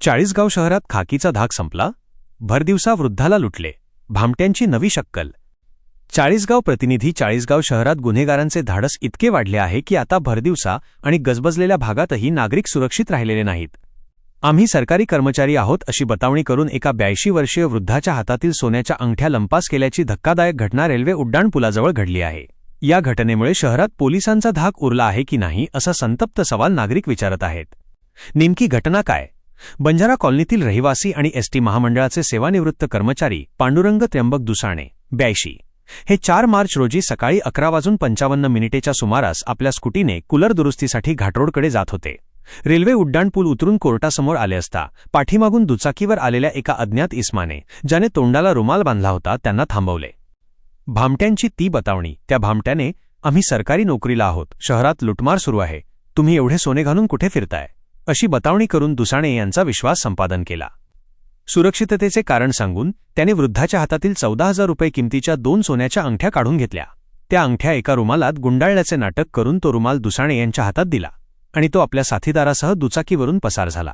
चाळीसगाव शहरात खाकीचा धाक संपला, भरदिवसा वृद्धाला लुटले, भामट्यांची नवी शक्कल. चाळीसगाव प्रतिनिधी. चाळीसगाव शहरात गुन्हेगारांचे धाडस इतके वाढले आहे की आता भरदिवसा आणि गजबजलेल्या भागातही नागरिक सुरक्षित राहिलेले नाहीत. आम्ही सरकारी कर्मचारी आहोत अशी बतावणी करून एका 82 वर्षीय वृद्धाच्या हातातील सोन्याच्या अंगठ्या लंपास केल्याची धक्कादायक घटना रेल्वे उड्डाणपुलाजवळ घडली आहे. या घटनेमुळे शहरात पोलिसांचा धाक उरला आहे की नाही असा संतप्त सवाल नागरिक विचारत आहेत. नेमकी घटना काय? बंजारा कॉलनीतील रहिवासी आणि एसटी महामंडळाचे सेवानिवृत्त कर्मचारी पांडुरंग त्र्यंबक दुसाणे 82 हे 4 मार्च रोजी सकाळी 11:55 सुमारास आपल्या स्कूटीने कूलर दुरुस्तीसाठी घाटरोडकडे जात होते. रेल्वे उड्डाणपूल उतरून कोर्टासमोर आले असता पाठीमागून दुचाकीवर आलेल्या एका अज्ञात इसमाने, ज्याने तोंडाला रुमाल बांधला होता, त्यांना थांबवले. भामट्यांची ती बतावणी. त्या भामट्याने, आम्ही सरकारी नोकरीला आहोत, शहरात लुटमार सुरू आहे, तुम्ही एवढे सोने घालून कुठे फिरताय, अशी बतावणी करून दुसाणे यांचा विश्वास संपादन केला. सुरक्षिततेचे कारण सांगून त्याने वृद्धाच्या हातातील 14,000 रुपये किमतीच्या 2 सोन्याच्या अंगठ्या काढून घेतल्या. त्या अंगठ्या एका रुमालात गुंडाळल्याचे नाटक करून तो रुमाल दुसाणे यांच्या हातात दिला आणि तो आपल्या साथीदारासह दुचाकीवरून पसार झाला.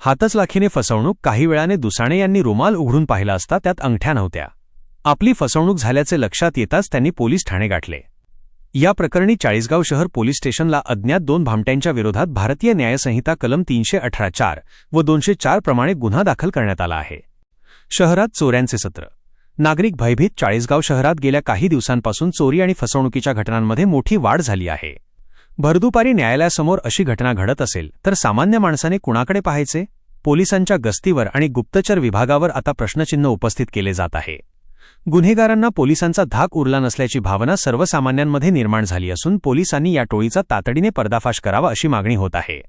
हातच लाखीने फसवणूक. काही वेळाने दुसाणे यांनी रुमाल उघडून पाहिला असता त्यात अंगठ्या नव्हत्या. आपली फसवणूक झाल्याचे लक्षात येताच त्यांनी पोलीस ठाणे गाठले. या प्रकरणी चाळीसगाव शहर पोलीस स्टेशनला अज्ञात 2 भामट्यांच्या विरोधात भारतीय न्यायसंहिता कलम 318(4) व 204 प्रमाणे गुन्हा दाखल करण्यात आला आहे. शहरात चोऱ्यांचे सत्र. नागरिक भयभीत. चाळीसगाव शहरात गेल्या काही दिवसांपासून चोरी आणि फसवणुकीच्या घटनांमध्ये मोठी वाढ झाली आहे. भरदुपारी न्यायालयासमोर अशी घटना घडत असेल तर सामान्य माणसाने कुणाकडे पाहायचे? पोलिसांच्या गस्तीवर आणि गुप्तचर विभागावर आता प्रश्नचिन्ह उपस्थित केले जात आहे. गुन्हेगारांना पोलिसांचा धाक उरला नसल्याची भावना सर्वसामान्यांमध्ये निर्माण झाली असून पोलिसांनी या टोळीचा तातडीने पर्दाफाश करावा अशी मागणी होत आहे.